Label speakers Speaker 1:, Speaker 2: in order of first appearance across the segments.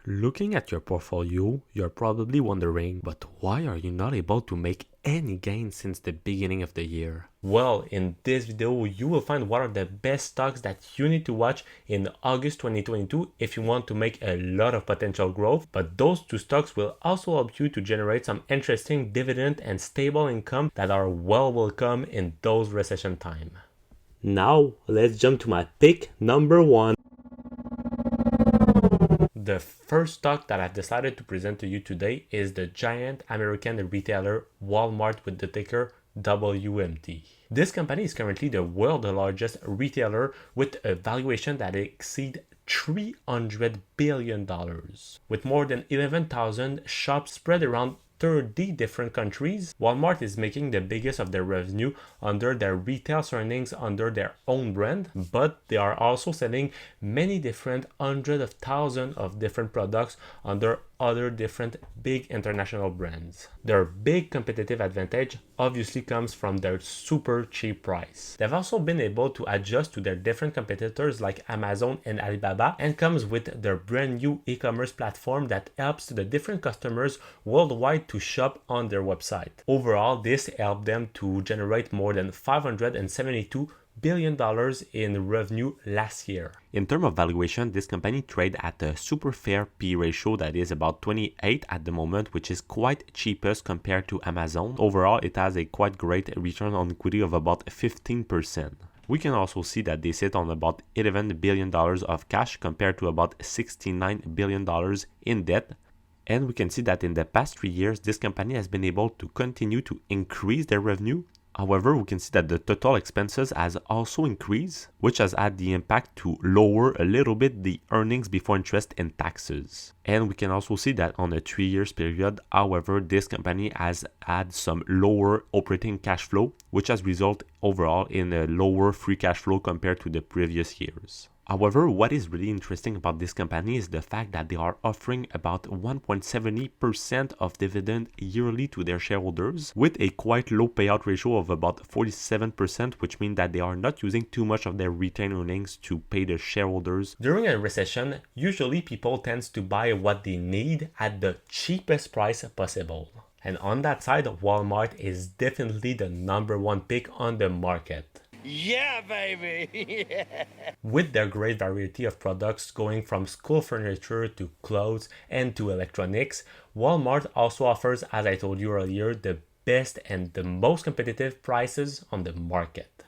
Speaker 1: Looking at your portfolio, you're probably wondering, but why are you not able to make any gains since the beginning of the year? Well, in this video, you will find what are the best stocks that you need to watch in August 2022 if you want to make a lot of potential growth. But those two stocks will also help you to generate some interesting dividend and stable income that are well welcome in those recession time. Now, let's jump to my pick number 1. The first stock that I've decided to present to you today is the giant American retailer Walmart with the ticker WMT. This company is currently the world's largest retailer with a valuation that exceeds $300 billion. With more than 11,000 shops spread around 30 different countries, Walmart is making the biggest of their revenue under their retail earnings under their own brand, but they are also selling many different hundreds of thousands of different products under other different big international brands. Their big competitive advantage obviously comes from their super cheap price. They've also been able to adjust to their different competitors like Amazon and Alibaba and comes with their brand new e-commerce platform that helps the different customers worldwide to shop on their website. Overall, this helped them to generate more than $572 billion in revenue last year. In terms of valuation, this company trades at a super fair P ratio that is about 28 at the moment, which is quite cheapest compared to Amazon. Overall, it has a quite great return on equity of about 15%. We can also see that they sit on about $11 billion of cash compared to about $69 billion in debt. And we can see that in the past 3 years, this company has been able to continue to increase their revenue. However, we can see that the total expenses has also increased, which has had the impact to lower a little bit the earnings before interest and taxes. And we can also see that on a 3 years period, however, this company has had some lower operating cash flow, which has resulted overall in a lower free cash flow compared to the previous years. However, what is really interesting about this company is the fact that they are offering about 1.70% of dividend yearly to their shareholders with a quite low payout ratio of about 47%, which means that they are not using too much of their retained earnings to pay their shareholders. During a recession, usually people tend to buy what they need at the cheapest price possible. And on that side, Walmart is definitely the number one pick on the market.
Speaker 2: Yeah, baby!
Speaker 1: With their great variety of products going from school furniture to clothes and to electronics, Walmart also offers, as I told you earlier, the best and the most competitive prices on the market.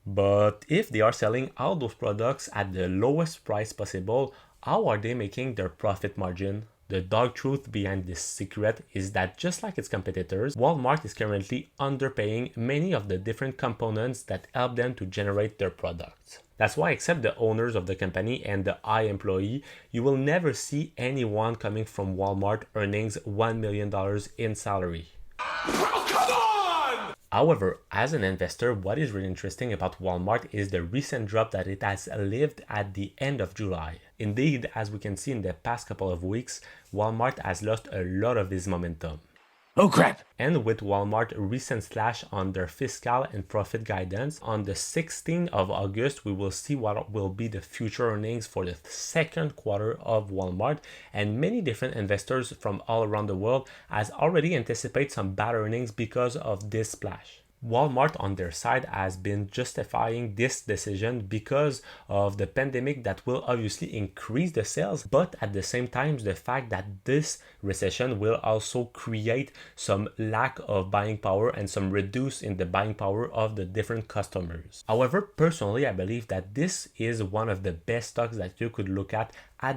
Speaker 1: But if they are selling all those products at the lowest price possible, how are they making their profit margin? The dark truth behind this secret is that just like its competitors, Walmart is currently underpaying many of the different components that help them to generate their products. That's why, except the owners of the company and the high employee, you will never see anyone coming from Walmart earning $1 million in salary. However, as an investor, what is really interesting about Walmart is the recent drop that it has lived at the end of July. Indeed, as we can see in the past couple of weeks, Walmart has lost a lot of its momentum.
Speaker 2: Oh crap!
Speaker 1: And with Walmart recent slash on their fiscal and profit guidance, on the 16th of August, we will see what will be the future earnings for the second quarter of Walmart, and many different investors from all around the world has already anticipated some bad earnings because of this splash. Walmart on their side has been justifying this decision because of the pandemic that will obviously increase the sales, but at the same time the fact that this recession will also create some lack of buying power and some reduce in the buying power of the different customers. However, personally, I believe that this is one of the best stocks that you could look at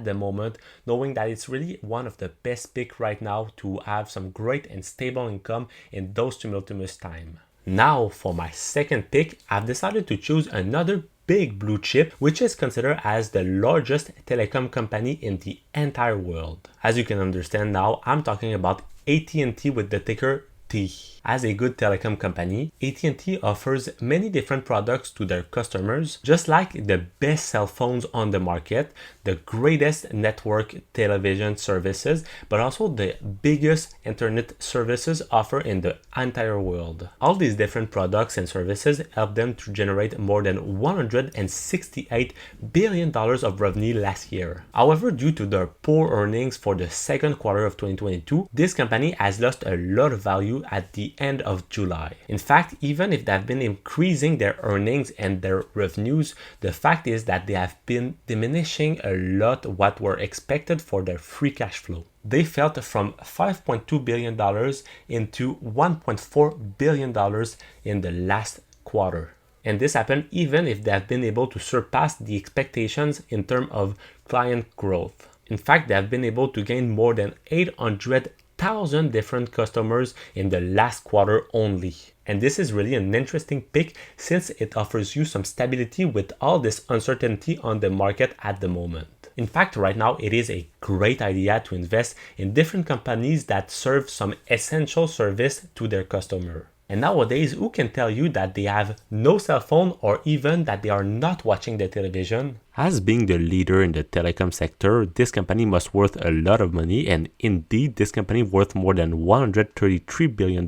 Speaker 1: the moment, knowing that it's really one of the best picks right now to have some great and stable income in those tumultuous times. Now for my second pick, I've decided to choose another big blue chip, which is considered as the largest telecom company in the entire world. As you can understand now, I'm talking about AT&T with the ticker AT&T. As a good telecom company, AT&T offers many different products to their customers, just like the best cell phones on the market, the greatest network television services, but also the biggest internet services offered in the entire world. All these different products and services help them to generate more than $168 billion of revenue last year. However, due to their poor earnings for the second quarter of 2022, this company has lost a lot of value at the end of July. In fact, even if they have been increasing their earnings and their revenues, the fact is that they have been diminishing a lot what were expected for their free cash flow. They fell from $5.2 billion into $1.4 billion in the last quarter. And this happened even if they have been able to surpass the expectations in terms of client growth. In fact, they have been able to gain more than 800,000 different customers in the last quarter only. And this is really an interesting pick since it offers you some stability with all this uncertainty on the market at the moment. In fact, right now, it is a great idea to invest in different companies that serve some essential service to their customer. And nowadays, who can tell you that they have no cell phone or even that they are not watching the television? As being the leader in the telecom sector, this company must worth a lot of money, and indeed, this company worth more than $133 billion.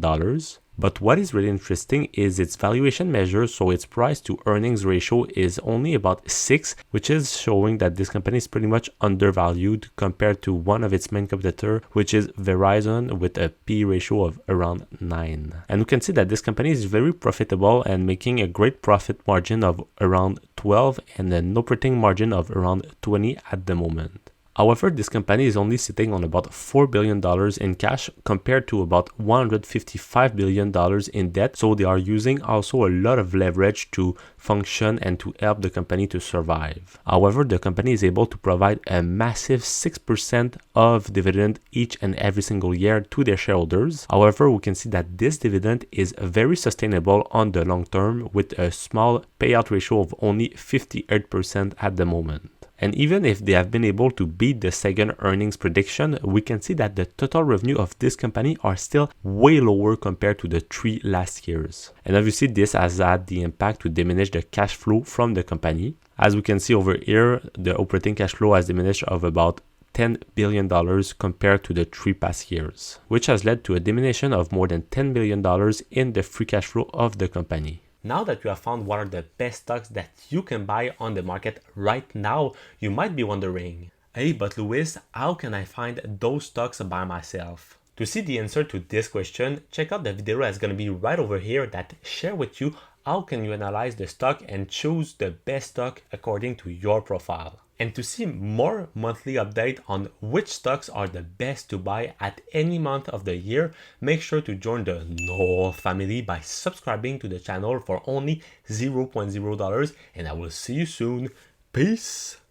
Speaker 1: But what is really interesting is its valuation measure, so its price to earnings ratio is only about 6, which is showing that this company is pretty much undervalued compared to one of its main competitor, which is Verizon, with a P ratio of around 9. And we can see that this company is very profitable and making a great profit margin of around 12 and an operating margin of around 20 at the moment. However, this company is only sitting on about $4 billion in cash compared to about $155 billion in debt, so they are using also a lot of leverage to function and to help the company to survive. However, the company is able to provide a massive 6% of dividend each and every single year to their shareholders. However, we can see that this dividend is very sustainable on the long term with a small payout ratio of only 58% at the moment. And even if they have been able to beat the second earnings prediction, we can see that the total revenue of this company are still way lower compared to the 3 last years. And obviously this has had the impact to diminish the cash flow from the company. As we can see over here, the operating cash flow has diminished of about $10 billion compared to the 3 past years, which has led to a diminution of more than $10 billion in the free cash flow of the company. Now that you have found what are the best stocks that you can buy on the market right now, you might be wondering, hey, but Louis, how can I find those stocks by myself? To see the answer to this question, check out the video that's going to be right over here that share with you how can you analyze the stock and choose the best stock according to your profile. And to see more monthly update on which stocks are the best to buy at any month of the year, make sure to join the North family by subscribing to the channel for only $0.0, and I will see you soon. Peace!